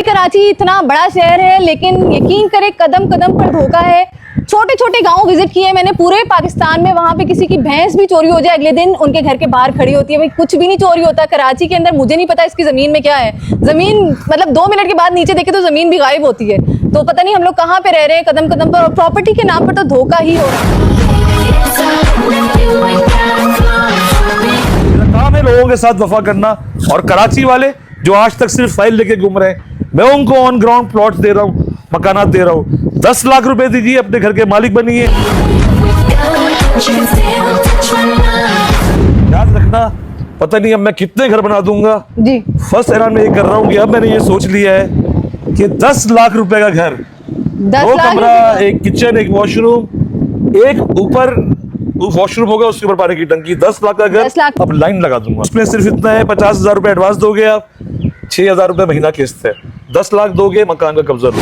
कराची इतना बड़ा शहर है, लेकिन यकीन करें कदम कदम पर धोखा है। छोटे छोटे गांव विजिट किए मैंने पूरे पाकिस्तान में, वहां पे किसी की भैंस भी चोरी हो जाए अगले दिन उनके घर के बाहर खड़ी होती है। भाई कुछ भी नहीं चोरी होता कराची के अंदर। मुझे नहीं पता इसकी जमीन में क्या है। जमीन मतलब 2 मिनट के बाद नीचे देखे तो जमीन भी गायब होती है। तो पता नहीं हम लोग कहाँ पे रह रहे हैं कदम कदम पर, और प्रॉपर्टी के नाम पर तो धोखा ही हो रहा है। काम है लोगों के साथ वफा करना, और कराची वाले जो आज तक सिर्फ फाइल लेके घूम रहे हैं, मैं उनको ऑन ग्राउंड प्लॉट दे रहा हूँ, मकानात दे रहा हूँ। 10 लाख रुपए दीजिए, अपने घर के मालिक बनिए। याद रखना, पता नहीं अब मैं कितने घर बना दूंगा जी। फर्स्ट ऐलान में ये कर रहा हूँ कि अब मैंने ये सोच लिया है कि 10 लाख रुपए का घर, 2 कमरा, एक किचन, एक वॉशरूम, एक ऊपर वॉशरूम होगा, उसके ऊपर पानी की टंकी, 10 लाख का घर। 10 लाख। अब लाइन लगा दूंगा। उसमें सिर्फ इतना है, 50,000 रुपए एडवांस दोगे आप, 6,000 रुपए महीना किस्त है, 10 लाख दोगे, मकान का कब्जा लो।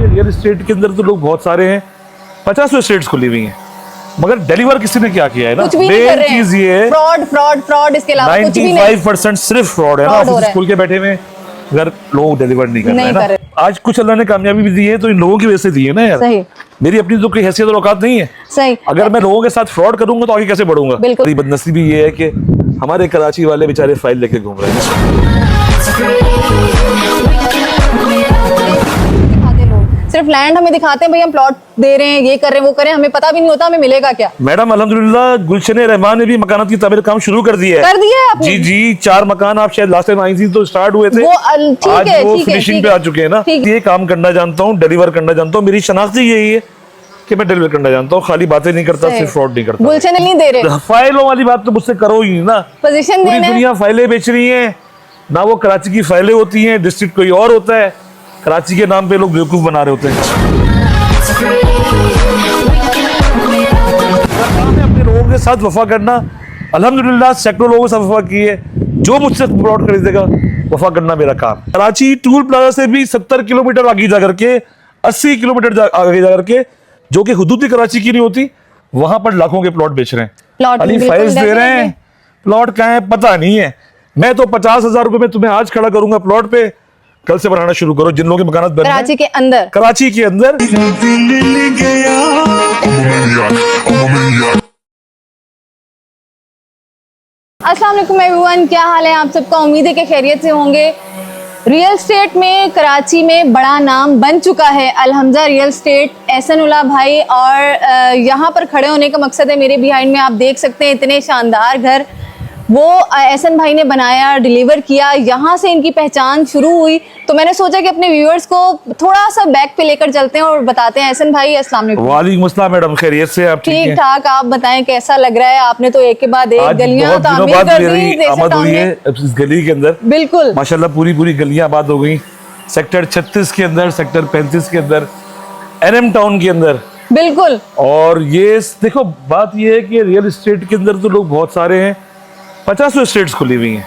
रियल एस्टेट के अंदर तो लोग बहुत सारे हैं, 50 एस्टेट्स खुली हुई हैं, मगर डिलीवर किसी ने क्या किया है ना, कुछ भी नहीं कर रहे हैं। चीज ये है, फ्रॉड फ्रॉड फ्रॉड, इसके अलावा कुछ भी नहीं। 95% सिर्फ फ्रॉड है ना। ऑफिस खोल के बैठे हुए अगर लोग डिलीवर नहीं कर रहे हैं ना। आज कुछ अल्लाह ने कामयाबी भी दी है तो इन लोगों की वजह से दी है ना यार। सही। मेरी अपनी तो कोई हैसियत और औकात नहीं है। सही। अगर मैं लोगों के साथ फ्रॉड करूंगा तो आगे कैसे बढ़ूंगा। बिल्कुल। बदनसीबी ये है कि हमारे कराची वाले बेचारे फाइल लेके घूम रहे हैं। सिर्फ लैंड हमें दिखाते हैं, भाई हम प्लॉट दे रहे हैं, ये कर रहे हैं, वो कर रहे हैं, हमें पता भी नहीं होता हमें मिलेगा क्या। मैडम अल्हम्दुलिल्लाह गुलशन रहमान ने भी मकानात की तामीर काम शुरू कर दिया है। कर दिया है आपने? जी जी, 4 मकान आप शायद लास्ट टाइम आई थी तो स्टार्ट हुए थे, वो आज वो फिनिशिंग पे आ चुके हैं ना। ये काम करना जानता हूँ, डिलीवर करना जानता हूँ, मेरी शनाख्ती यही है कि मैं डिलीवर करना जानता हूँ, खाली बातें नहीं करता, सिर्फ फ्रॉड नहीं करता। गुलशन नहीं दे रहे, फाइलों वाली बात तो मुझसे करो ही ना। पोजीशन पूरी देना, दुनिया फाइलें बेच रही है ना, वो कराची की फाइलें होती हैं, डिस्ट्रिक्ट कोई और होता है, कराची के नाम पे लोग बेवकूफ बना रहे होते हैं। अपने लोगों के साथ वफा करना, अल्हम्दुलिल्लाह सैकड़ों लोगों के साथ वफा की है। जो मुझसे प्लॉट खरीदेगा वफा करना मेरा काम। कराची टूल प्लाजा से भी 70 किलोमीटर आगे जा करके, 80 किलोमीटर आगे जा करके, जो कि हुदूद कराची की नहीं होती, वहां पर लाखों के प्लॉट बेच रहे हैं। अली फाइल्स दे रहे हैं, प्लॉट कहाँ है पता नहीं है। मैं तो 50,000 रुपए में तुम्हें आज खड़ा करूंगा प्लॉट पे, कल से बनाना शुरू करो। जिन लोगों के मकानात बन रहे हैं कराची के अंदर, कराची के अंदर। अस्सलाम वालेकुम एवरीवन, क्या हाल है आप सबका। उम्मीद है कि खैरियत से होंगे। रियल स्टेट में कराची में बड़ा नाम बन चुका है अलहमजा रियल स्टेट, एहसनुल्लाह भाई। और यहाँ पर खड़े होने का मकसद है, मेरे बिहाइंड में आप देख सकते हैं इतने शानदार घर वो एहसन भाई ने बनाया, डिलीवर किया, यहाँ से इनकी पहचान शुरू हुई। तो मैंने सोचा कि अपने व्यूअर्स को थोड़ा सा बैक पे लेकर चलते हैं और बताते हैं। एहसन भाई अस्सलाम वालेकुम। वालेकुम अस्सलाम मैडम, खैरियत से आप? ठीक ठाक, आप बताएं कैसा लग रहा है। आपने तो एक के बाद एक गलियां तामीर कर दी आमद हुई है इस गली के अंदर। बिल्कुल माशाल्लाह, पूरी गलियां आबाद हो गई। सेक्टर 36 के अंदर, सेक्टर 35 के अंदर, NM टाउन के अंदर। बिल्कुल। और ये देखो, बात ये है कि रियल एस्टेट के अंदर तो लोग बहुत सारे हैं, 50 एस्टेट्स खुली हुई हैं,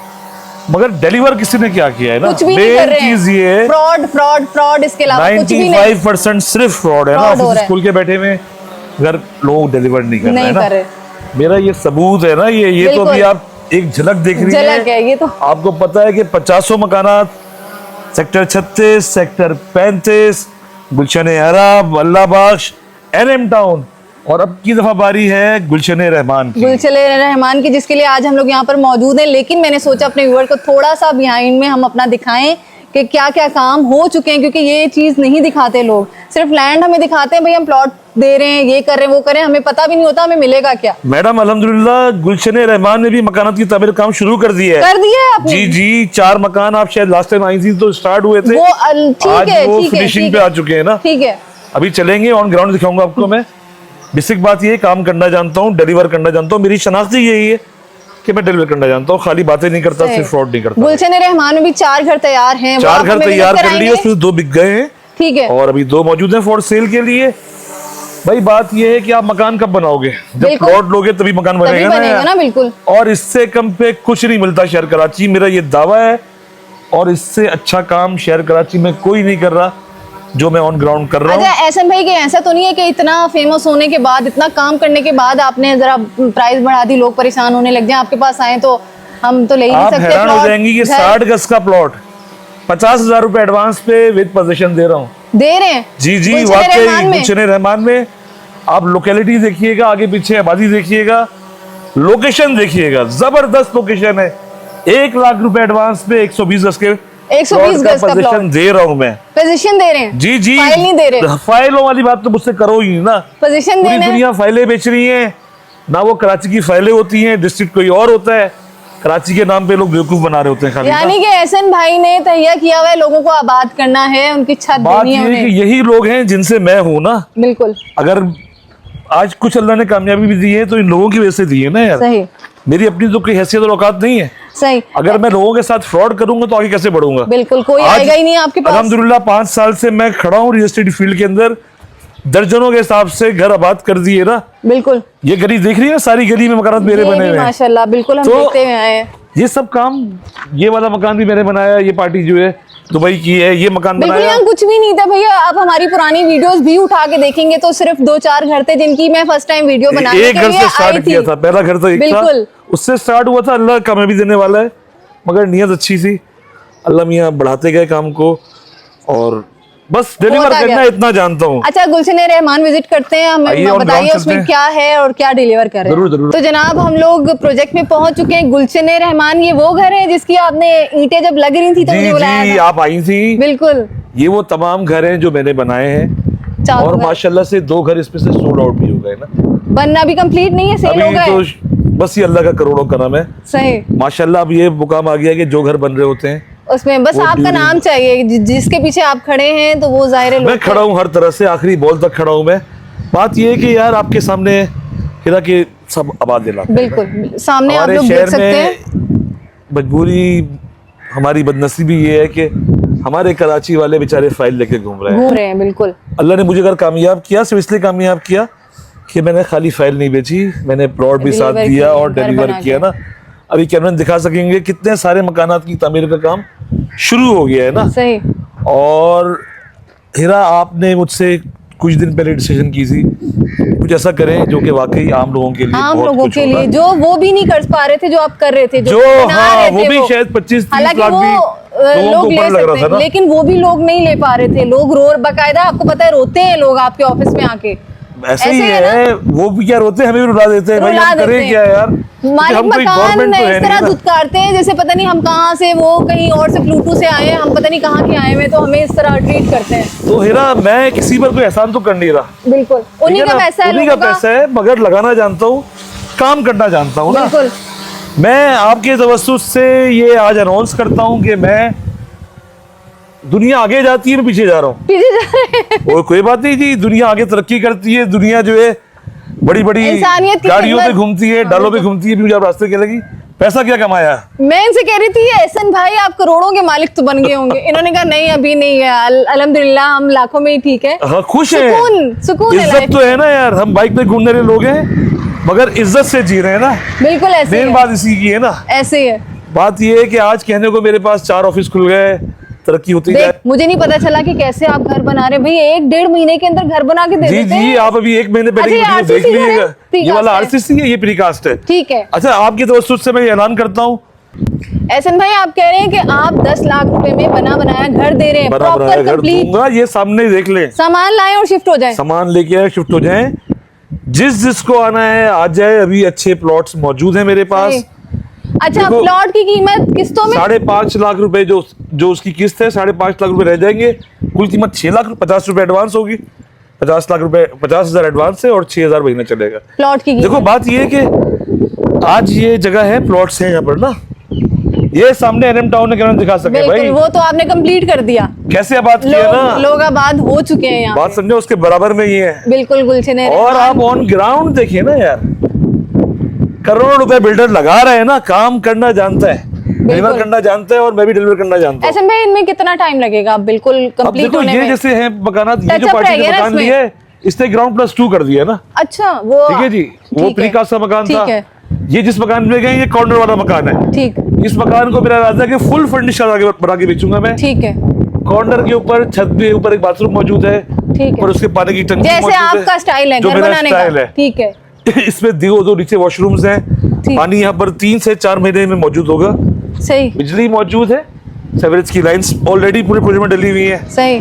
मगर डिलीवर किसी ने क्या किया है ना। कुछ भी नहीं कर रहे हैं। चीज ये है, फ्रॉड फ्रॉड फ्रॉड, इसके अलावा कुछ भी नहीं। 95% सिर्फ फ्रॉड है ना। ऑफिस खोल के बैठे हुए अगर लोग डिलीवर नहीं कर रहे हैं ना। मेरा ये सबूत है ना, ये तो अभी आप एक झलक देख रही हैं। झलक है ये तो। आपको पता है कि 50 मकानात सेक्टर 36, सेक्टर 35, गुलशन अरब, अल्लाह बख्श, NM टाउन, और अब की दफा बारी है गुलशन रहमान की। गुलशन रहमान की, जिसके लिए आज हम लोग यहाँ पर मौजूद हैं। लेकिन मैंने सोचा अपने व्यूअर को थोड़ा सा बिहाइंड में हम अपना दिखाएं कि क्या क्या काम हो चुके हैं, क्योंकि ये चीज नहीं दिखाते लोग। सिर्फ लैंड हमें दिखाते हैं, भाई हम प्लॉट दे रहे हैं, ये कर रहे हैं, वो कर रहे हैं, हमें पता भी नहीं होता हमें मिलेगा क्या। मैडम अल्हम्दुलिल्लाह गुलशन रहमान ने भी मकानात की तामीर काम शुरू कर दिया है। कर दिया है आपने? जी जी, 4 मकान आप शायद लास्ट टाइम आई थी तो स्टार्ट हुए थे, वो ठीक है, वो फिनिशिंग पे आ चुके हैं ना। ठीक है, अभी चलेंगे, ऑन ग्राउंड दिखाऊंगा आपको मैं। बेसिक बात ये, काम करना जानता हूँ, डिलीवर करना जानता हूँ, मेरी शनाख्ती यही है कि मैं डिलीवर करना जानता हूँ, खाली बातें नहीं करता, सिर्फ फ्रॉड नहीं करता। गुलशन रहमान में भी 4 घर तैयार हैं, 4 घर तैयार कर लिए, उसमें 2 बिक गए हैं। ठीक है, और अभी 2 मौजूद हैं फॉर सेल के लिए। भाई बात ये है कि आप मकान कब बनाओगे, जब प्लॉट लोगे तभी मकान बनेगा ना। बिल्कुल। और इससे कम पे कुछ नहीं मिलता शहर कराची, मेरा ये दावा है। और इससे अच्छा काम शहर कराची में कोई नहीं कर रहा जो मैं ऑन ग्राउंड कर रहा हूँ। अच्छा एहसन भाई, कि ऐसा तो नहीं है कि इतना फेमस होने के बाद, इतना काम करने के बाद आपने जरा प्राइस बढ़ा दी, लोग परेशान होने लग जाए, आपके पास आए तो हम तो ले ही नहीं आप सकते हैरान हो plot, जाएंगी कि घर 60 गज का प्लॉट 50,000 रुपए एडवांस पे विद पोजीशन दे रहा हूँ। दे रहे हैं जी जी, गुलशन रहमान वाकई में। गुलशन रहमान में। आप लोकेलिटी देखिएगा, आगे पीछे आबादी देखिएगा, लोकेशन देखिएगा, जबरदस्त लोकेशन है। 1 लाख रुपए एडवांस पे 120 गज के 120 गज का पोजीशन प्लॉट दे रहा हूँ मैं। पोजीशन दे रहे हैं, जी जी, फाइल नहीं दे रहे, फाइलों वाली बात तो मुझसे करो ही नहीं ना। पोजीशन पूरी देना है। दुनिया फाइलें बेच रही है ना, वो कराची की फाइलें होती हैं, डिस्ट्रिक्ट कोई और होता है। कराची के नाम पे लोग बेवकूफ बना रहे होते हैं खाली ना। यानी कि एहसन भाई ने तैयार किया हुआ है लोगों को आबाद करना है, उनकी छत बात देनी ये है है कि उन्हें। यही लोग हैं जिनसे मैं हूं ना। बिल्कुल अगर आज कुछ अल्लाह ने कामयाबी भी दी है तो इन लोगों की वजह से दी है ना यार। सही मेरी अपनी तो कोई हैसियत और औकात नहीं है। सही, अगर मैं लोगों के साथ फ्रॉड करूंगा तो आगे कैसे बढ़ूंगा। बिल्कुल कोई आज आएगा ही नहीं आपके पास। अल्हम्दुलिल्लाह 5 साल से मैं खड़ा हूँ रियल एस्टेट फील्ड के अंदर, दर्जनों के हिसाब से घर आबाद कर दिए ना। बिल्कुल ये गली देख रही है, सारी गली में मकान मेरे ये बने भी हुए हैं। माशाल्लाह बिल्कुल हम तो- देखते हुए आए हैं। ये सब काम, ये वाला मकान भी मैंने बनाया, ये पार्टी जो है दुबई की है, ये मकान बिल्कुल बनाया। यहाँ कुछ भी नहीं था भैया। आप हमारी पुरानी वीडियोस भी उठा के देखेंगे तो सिर्फ 2-4 घर थे जिनकी मैं फर्स्ट टाइम वीडियो बनाने एक के घर लिए से आई स्टार्ट थी। किया था, पहला घर तो एक था, बिल्कुल। उससे स्टार्ट हुआ था। अल्लाह कामयाबी देने वाला है, मगर नीयत अच्छी थी, अल्लाह मियाँ बढ़ाते गए काम को और बस डिलीवर होता करना गया। है, इतना जानता हूँ। अच्छा गुलशन रहमान विजिट करते हैं, आइए, हमें on बताइए ground उसमें चलते हैं। क्या है और क्या डिलीवर कर रहे हैं। जरूर, जरूर। तो जनाब हम लोग प्रोजेक्ट में पहुंच चुके हैं। गुलशन रहमान ये वो घर है जिसकी आपने ईंटें जब लग रही थी तो मुझे जी बुलाया जी, था। आप आई थी। बिल्कुल ये वो तमाम घर हैं जो मैंने बनाए हैं चारों और घर। माशाल्लाह से 2 घर इसमें से सोल्ड आउट भी हो गए ना। बनना भी कंप्लीट नहीं है, सेल हो अभी गए। तो बस ये अल्लाह का करोड़ों करम है सही, माशाल्लाह। अब ये मुकाम आ गया कि जो घर बन रहे होते हैं उसमें बस वो आपका during- नाम चाहिए, जिसके पीछे आप खड़े हैं तो वो जाहिर है मैं लोग खड़ा हूँ हर तरह से, आखिरी बॉल तक खड़ा हूँ मैं। बात ये है कि यार आपके सामने हिरा के सब आबाद इलाके हैं ना। बिल्कुल सामने आप हमारे लोग देख शहर सकते हैं। में मजबूरी, हमारी बदनसीबी ये है कि हमारे कराची वाले बेचारे फाइल लेके घूम रहे हैं। घूम रहे हैं बिल्कुल। अल्लाह ने मुझे अगर कामयाब किया, सिर्फ इसलिए कामयाब किया कि मैंने खाली फाइल नहीं बेची, मैंने प्लॉट भी साथ Deliver दिया किया, और घर डिलीवर बना किया के। ना। अभी कैमरा दिखा सकेंगे कितने सारे मकानात की तामीर का काम शुरू हो गया है ना। सही, और हिरा आपने मुझसे कुछ दिन पहले डिसीजन की थी कुछ ऐसा करें जो कि वाकई आम लोगों के लिए आम बहुत लोगों कुछ के होगा। लिए जो वो भी नहीं कर पा रहे थे जो आप कर रहे थे, जो बना हाँ, रहे वो थे भी शायद 25-30 हालांकि लाख वो भी लोगों लोग को ले ऊपर लग रहा सकते था हैं, ना। लेकिन वो भी लोग नहीं ले पा रहे थे। लोग रो बकायदा, आपको पता है रोते हैं लोग आपके ऑफिस में आके। ऐसे ही ऐसे है है, वो भी क्या रोते हैं, हमें भी रुला देते हैं भाई, रुला हम देते करें हैं। क्या यार, क्योंकि मालिक हम कोई मकान गवर्नमेंट तो इस है तरह नहीं ना। धुतकारते हैं जैसे पता नहीं हम कहाँ से, वो कहीं और से प्लूटू से आए हैं, हम पता नहीं कहाँ के आए हुए, तो हमें इस तरह ट्रीट करते हैं। तो हिरा मैं किसी पर कोई एहसान तो कर नहीं रहा, बिल्कुल उन्हीं ठीक का ना? पैसा है, उन्हीं का लोगों का। पैसा है, मगर लगाना जानता हूँ, काम करना जानता हूँ ना। बिल्कुल मैं आपके तवस्सुस से ये आज अनाउंस करता हूँ कि मैं, दुनिया आगे जाती है, मैं पीछे जा रहा हूँ। पीछे जा रहे हैं। और कोई बात नहीं जी, दुनिया आगे तरक्की करती है, दुनिया जो है बड़ी बड़ी इंसानियत की गाड़ियों पे खिदमत। घूमती है, डालों पे घूमती है, मुझे आप रास्ते के लगी पैसा क्या कमाया। मैं इनसे कह रही थी एहसन भाई आप करोड़ों के मालिक तो बन गए होंगे। इन्होंने कहा नहीं अभी नहीं है, अल्हम्दुलिल्लाह हम लाखों में ही ठीक है। हाँ खुश है, सुकून है इज्जत लाइफ तो है ना यार। हम बाइक पे घूमने वाले लोग हैं मगर इज्जत से जी रहे हैं ना। बिल्कुल ऐसे ही मेन है, बात इसी की है ना। ऐसे ही है। बात ये है कि आज कहने को मेरे पास 4 ऑफिस खुल गए, तरक्की होती जाए। देख मुझे नहीं पता चला कि कैसे आप घर बना रहे हैं भैया, 1-1.5 महीने के अंदर घर बना के दे जी देते जी, हैं। आप अभी 1 महीने पहले अच्छा, की वीडियो देख RCC है, लीजिएगा। प्रीकास्ट ये वाला है। आरसीसी है, ये प्रीकास्ट है। ठीक है अच्छा, आपकी तवज्जुह से मैं ये ऐलान करता हूँ, एहसन भाई आप कह रहे हैं कि आप 10 लाख रुपए में बना बनाया घर दे रहे हैं, बड़ा बड़ा प्रॉपर घर कंप्लीट। दूंगा, ये सामने देख ले, सामान लाएं और शिफ्ट हो जाए। सामान लेके आए, शिफ्ट हो जाएं। जिसको आना है आ जाए, अभी अच्छे प्लॉट्स मौजूद हैं मेरे पास। अच्छा देखो, प्लॉट की कीमत किस्तों में 5.5 लाख रुपए जो उसकी किस्त है, 5.5 लाख रुपए रह जाएंगे। कुल कीमत 6 लाख 50 रुपए एडवांस होगी। 50 लाख रुपए, 50,000 एडवांस है और 6,000 महीना चलेगा। प्लॉट की देखो कीमत। बात ये है कि आज ये जगह है, प्लॉट्स हैं यहाँ पर ना, ये सामने एनएम टाउन है, क्या दिखा सके बिल्कुल भाई, वो तो आपने कंप्लीट कर दिया। कैसे आबाद किया ना, लोग आबाद हो चुके हैं यहाँ बात समझो, उसके बराबर में ये है। बिल्कुल गुलशन है। और आप ऑन ग्राउंड देखिए ना यार, करोड़ों रुपए बिल्डर लगा रहे हैं ना, काम करना जानता है, डिलीवर करना जानता है, और मैं भी डिलीवर करना जानता हूँ। ऐसे में इनमें कितना टाइम लगेगा बिल्कुल अब कंप्लीट देखो होने ये में? जैसे है मकानात, ये जो Touch up पार्टी रह ने गया ना मकान इसमें? लिया है, इसने ग्राउंड +2 कर दिया ना। अच्छा वो ठीक है जी, वो ठीक है, प्रीकास्ट का मकान था। ठीक है, ये जिस मकान में गए, ये कॉर्नर वाला मकान है। ठीक इस मकान को मेरा इरादा है कि फुल फर्निश बना के बेचूंगा मैं। ठीक है कॉर्नर के ऊपर छत के ऊपर एक बाथरूम मौजूद है, ठीक है। और उसके पानी की टंकी जैसे मौजूद आपका स्टाइल है जो घर मेरा बनाने स्टाइल का। है। ठीक है इसमें दो नीचे वॉशरूम्स हैं, ठीक। पानी यहाँ पर 3 से 4 महीने में मौजूद होगा, सही बिजली मौजूद है, सेवरेज की लाइंस ऑलरेडी पूरे प्रोजेक्ट में डली हुई है। सही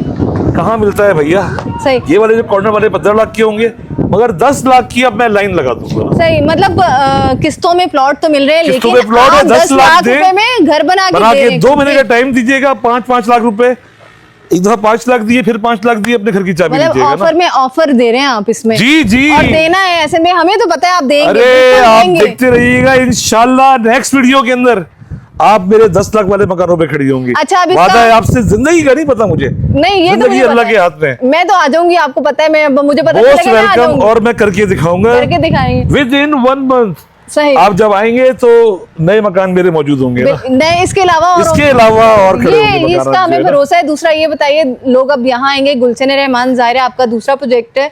कहाँ मिलता है भैया? सही ये वाले जो कॉर्नर वाले 15 लाख के होंगे, मगर 10 लाख की अब मैं लाइन लगा दूंगा। सही, मतलब किस्तों में प्लॉट तो मिल रहे हैं, किस्तों लेकिन में प्लॉट है, आप 10 लाख दे, रुपए में घर बना के दे रहे हैं। 2 महीने का टाइम दीजिएगा, 5-5 लाख रुपए, एक दफा 5 लाख दिए, फिर 5 लाख दिए, अपने घर की चाबी मतलब दीजिएगा ऑफर ना। में ऑफर दे रहे हैं आप इसमें। जी जी, और देना है ऐसे में, हमें तो पता है आप देंगे, अरे बिल्कुल आप देंगे। देखते रहिएगा, इंशाल्लाह नेक्स्ट वीडियो के अंदर आप मेरे 10 लाख वाले मकानों पे खड़ी होंगी। अच्छा, अब इसका- वादा है आपसे, जिंदगी का नहीं पता मुझे, नहीं, ये तो जिंदगी मुझे अल्लाह पता के है। हाथ में। मैं तो आ जाऊंगी, आपको पता है, मैं मुझे पता मोस्ट चलेगा, मैं आ वेलकम, जाऊंगी, और मैं करके दिखाऊंगा करके दिखाएंगे। With in 1 month. सही। आप जब आएंगे तो नए मकान मेरे मौजूद होंगे ना। नहीं, इसके अलावा इसके अलावा और खड़े होंगे ये मकान इसका हमें जो है ना। भरोसा है। दूसरा ये बताइए, लोग अब यहाँ आएंगे, गुलशन रहमान ज़ाहिर है आपका दूसरा प्रोजेक्ट है,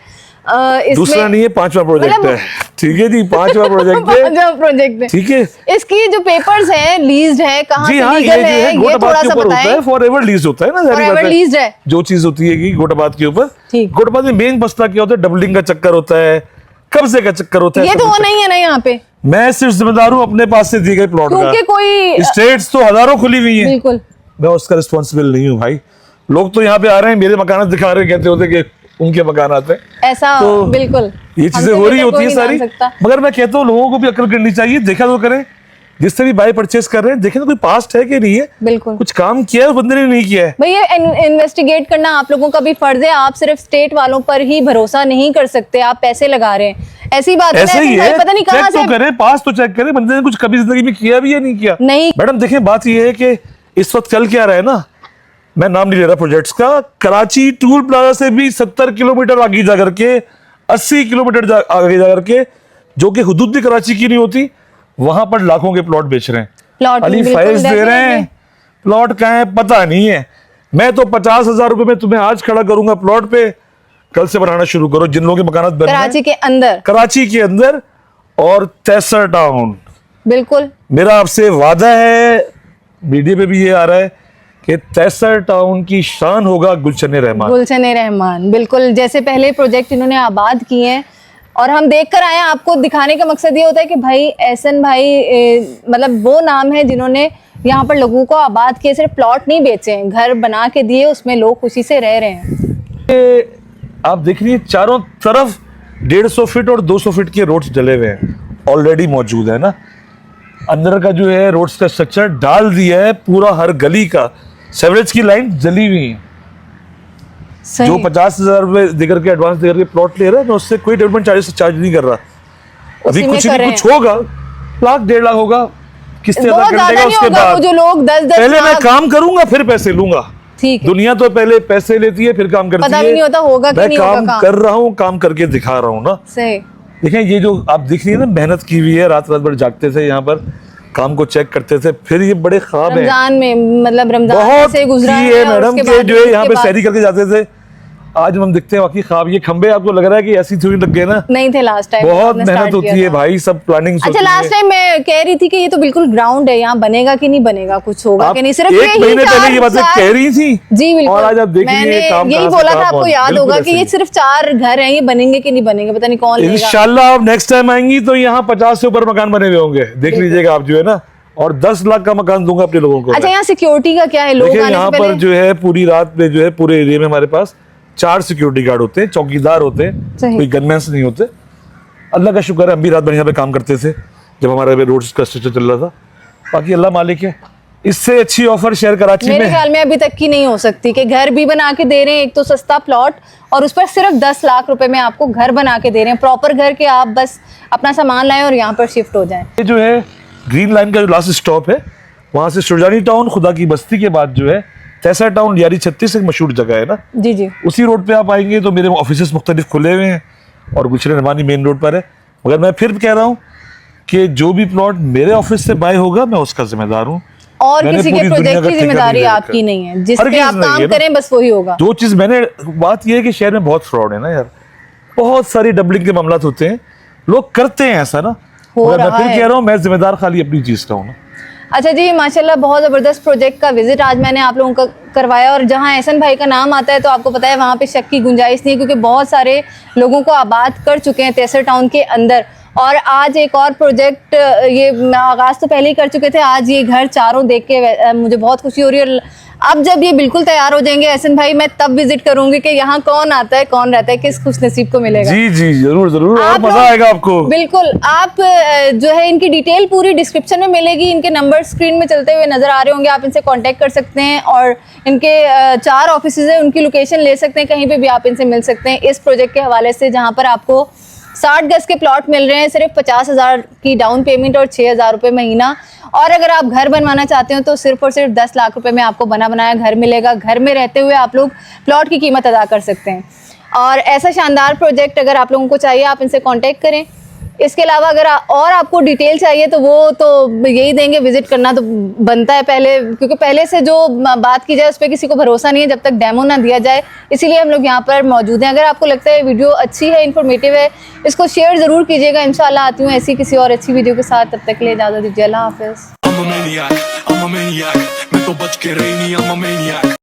दूसरा नहीं है, 5वां प्रोजेक्ट मतलब- है। ठीक है जी, 5वां प्रोजेक्ट है। प्रोजेक्ट है, ठीक है इसकी जो पेपर्स हैं, लीज्ड है, कहाँ जी से हाँ, ये लीगल जो है, है ये गोटाबाद थोड़ा के सा ऊपर होता है, बताएं। फॉर एवर लीज होता है ना, जाहिर बात Forever leased है। जो चीज होती है कि गोटाबाद के ऊपर, ठीक। गोटाबाद में मेन मसला क्या होता है, डबलिंग का चक्कर होता है, कब्जे का चक्कर होता है। ये सब तो वो कुछ। नहीं है ना यहाँ पे, मैं सिर्फ जिम्मेदार हूँ अपने पास से दिए गए प्लॉट क्योंकि का। कोई स्टेट्स तो हजारों खुली हुई है, बिल्कुल मैं उसका रिस्पॉन्सिबल नहीं हूँ भाई। लोग तो यहाँ पे आ रहे हैं, मेरे मकान दिखा रहे हैं, कहते होते कि उनके मकान आते हैं। ऐसा तो बिल्कुल ये चीजें हो रही होती है सारी, सकता। मगर मैं कहता हूँ लोगों को भी अक्ल करनी चाहिए, देखा तो करें, जिससे भी बाय परचेस कर रहे हैं देखें तो कोई पास्ट है कि नहीं है, बिल्कुल कुछ काम किया है उस बंदे ने, नहीं किया है। भैया, इन्वेस्टिगेट करना आप लोगों का भी फर्ज है। आप सिर्फ स्टेट वालों पर ही भरोसा नहीं कर सकते, आप पैसे लगा रहे हैं, ऐसी बात है ना, ऐसे ही ऐसे है, भाई पता नहीं कहाँ चेक से तो करें, पास तो चेक करें, बंदे ने कुछ कभी जिंदगी में किया भी या नहीं किया। नहीं। मैडम देखें, बात ये है कि इस वक्त चल क्या रहा है ना, मैं नाम नहीं ले रहा प्रोजेक्ट्स का, कराची टूल प्लाजा से भी 70 किलोमीटर आगे जा करके, 80 किलोमीटर आगे जा करके, जो कि हुदूद कराची की नहीं होती, वहां पर लाखों के प्लॉट बेच रहे हैं, प्लॉट अली बिल्कुल फाइल्स दे रहे हैं। definitely। प्लॉट कहाँ है पता नहीं है। मैं तो 50,000 रुपए में तुम्हें आज खड़ा करूंगा प्लॉट पे, कल से बनाना शुरू करो, जिन लोगों के मकान बन रहे हैं कराची के अंदर, कराची के अंदर और तैसर टाउन। बिल्कुल मेरा आपसे वादा है, मीडिया पे भी ये आ रहा है कि तैसर टाउन की शान होगा गुलशन रहमान। गुलशन रहमान, बिल्कुल जैसे पहले प्रोजेक्ट इन्होंने आबाद किए हैं और हम देख कर आए हैं। आपको दिखाने का मकसद ये होता है कि भाई एहसन भाई मतलब वो नाम है जिन्होंने यहाँ पर लोगों को आबाद किए, सिर्फ प्लॉट नहीं बेचे हैं, घर बना के दिए, उसमें लोग खुशी से रह रहे हैं। आप देख रही है चारों तरफ 150 फीट और 200 फीट के रोड्स डले हुए हैं, ऑलरेडी मौजूद है ना। अंदर का जो है रोड्स का स्ट्रक्चर डाल दिया है, पूरा हर गली का सेवरेज की लाइन जली हुई है। सही। जो 50,000 रुपए देकर के एडवांस देकर के प्लॉट ले रहा है, मैं उससे कोई डेवलपमेंट चार्ज नहीं कर रहा। अभी उसी में कुछ कर नहीं, रहे कुछ होगा, 1,00,000-1.5 लाख होगा, किस्तें अदा बहुत कर ज्यादा लेगा, नहीं उसके होगा, वो बाद जो लोग 10-10 पहले मैं लाख, काम करूंगा फिर पैसे लूंगा। ठीक है, दुनिया तो पहले पैसे लेती है फिर काम करती है, पता भी नहीं होता होगा कि मैं नहीं होगा काम काम। कर रहा हूँ, काम करके दिखा रहा हूँ ना। सही। देखें, ये जो आप दिख रही है ना, मेहनत की हुई है, रात रात भर जागते थे यहाँ पर, काम को चेक करते थे, फिर ये बड़े ख्वाब हैं रमजान में, मतलब रमजान बहुत से गुजरा की है है और मैडम उसके के बाद जो है उसके यहाँ पे बाद- सैरी करके जाते थे। आज हम देखते हैं वाकई ख्वाब, ये खंबे आपको लग रहा है कि ऐसी थोड़ी लग गए ना, नहीं थे लास्ट टाइम, बहुत आपने मेहनत start होती किया है था। भाई, सब प्लानिंग अच्छा, लास्ट टाइम मैं कह रही थी कि ये तो बिल्कुल ग्राउंड है, यहाँ बनेगा कि नहीं बनेगा, कुछ होगा कि नहीं, सिर्फ एक यही महीने पहले ये चार- बातें कह रही थी जी बिल्कुल, और आज आप देख मैंने लीजिए काम यही कहाँ से बोला कहाँ था, आपको पहुंच- याद बिल्कुल होगा कि ऐसे ये ही। सिर्फ 4 घर हैं, ये बनेंगे कि नहीं बनेंगे, पता नहीं कौन लेगा। इंशाल्लाह आप नेक्स्ट टाइम आएंगी तो यहाँ 50 से ऊपर मकान बने हुए होंगे, देख लीजिएगा आप जो है ना, और 10 लाख का मकान दूंगा अपने लोगों को। अच्छा, यहाँ सिक्योरिटी का क्या है? लोग देखिए आने यहाँ से पर पहले जो है पूरी रात में जो है पूरे एरिया में हमारे पास 4 सिक्योरिटी गार्ड होते हैं, चौकीदार होते हैं, सही। कोई गनमैन नहीं होते। अल्लाह का शुक्र है, हम भी रात भर यहाँ पे काम करते थे जब हमारा रोड का स्ट्रक्चर चल रहा था। बाकी अल्लाह मालिक है, इससे अच्छी ऑफर शहर कराची मेरे में ख्याल में अभी तक की नहीं हो सकती कि घर भी बना के दे रहे हैं, एक तो सस्ता प्लॉट और उस पर सिर्फ 10 लाख रुपए में आपको घर बना के दे रहे हैं, प्रॉपर घर के, आप बस अपना सामान लाएं और यहाँ पर शिफ्ट हो जाएं। ये जो है ग्रीन लाइन का जो लास्ट स्टॉप है, वहां से सुरजानी टाउन, खुदा की बस्ती के बाद जो है तैसा टाउन, यारी 36 एक मशहूर जगह है ना, जी जी, उसी रोड पे आप आएंगे तो मेरे ऑफिस मुख्तलिफ खुले हुए हैं और गुलशन रहमानी मेन रोड पर है। मगर मैं फिर कह रहा हूँ कि जो भी प्लॉट मेरे ऑफिस से बाय होगा मैं उसका जिम्मेदार हूँ, और मैंने किसी के पूरी दुनिया प्रोजेक्ट का की ठेका जिम्मेदारी नहीं ले आपकी रखा। नहीं है, जिस हर पे चीज़ आप नहीं काम है ना। करें बस वही होगा। दो चीज मैंने, बात यह है कि शहर में बहुत फ्रॉड है ना यार, बहुत सारी डबलिंग के मामला होते हैं, लोग करते हैं ऐसा ना, हो मगर मैं रहा फिर है। कह रहा हूँ मैं जिम्मेदार खाली अपनी चीज का हूँ ना। अच्छा जी, माशाल्लाह बहुत ज़बरदस्त प्रोजेक्ट का विजिट आज मैंने आप लोगों का करवाया, और जहां एहसन भाई का नाम आता है तो आपको पता है वहां पे शक की गुंजाइश नहीं है, क्योंकि बहुत सारे लोगों को आबाद कर चुके हैं तैसर टाउन के अंदर, और आज एक और प्रोजेक्ट, ये आगाज़ तो पहले ही कर चुके थे, आज ये घर चारों देख के मुझे बहुत खुशी हो रही है। और अब जब ये बिल्कुल तैयार हो जाएंगे एहसन भाई, मैं तब विजिट करूंगी कि यहाँ कौन आता है, कौन रहता है, किस खुश नसीब को मिलेगा। जी जी जरूर जरूर, और आप मजा लोग- आएगा आपको। बिल्कुल। आप जो है इनकी डिटेल पूरी डिस्क्रिप्शन में मिलेगी, इनके नंबर स्क्रीन में चलते हुए नजर आ रहे होंगे, आप इनसे कांटेक्ट कर सकते हैं। और इनके 4 ऑफिसेज है, उनकी लोकेशन ले सकते हैं, कहीं पे भी आप इनसे मिल सकते हैं इस प्रोजेक्ट के हवाले से, जहां पर आपको 60 गज के प्लॉट मिल रहे हैं, सिर्फ 50,000 की डाउन पेमेंट और 6,000 रुपये महीना। और अगर आप घर बनवाना चाहते हो तो सिर्फ और सिर्फ 10 लाख रुपए में आपको बना बनाया घर मिलेगा। घर में रहते हुए आप लोग प्लॉट की कीमत अदा कर सकते हैं। और ऐसा शानदार प्रोजेक्ट अगर आप लोगों को चाहिए, आप इनसे कांटेक्ट करें। इसके अलावा अगर और आपको डिटेल चाहिए तो वो तो यही देंगे, विजिट करना तो बनता है पहले, क्योंकि पहले से जो बात की जाए उस पर किसी को भरोसा नहीं है जब तक डेमो ना दिया जाए, इसीलिए हम लोग यहाँ पर मौजूद हैं। अगर आपको लगता है वीडियो अच्छी है, इन्फॉर्मेटिव है, इसको शेयर ज़रूर कीजिएगा। इंशाल्लाह आती हूँ ऐसी किसी और अच्छी वीडियो के साथ, तब तक के लिए इजाज़त दीजिए। अल्लाह हाफिज़। I'm a maniac, मैं तो बच के रही नहीं, I'm a maniac।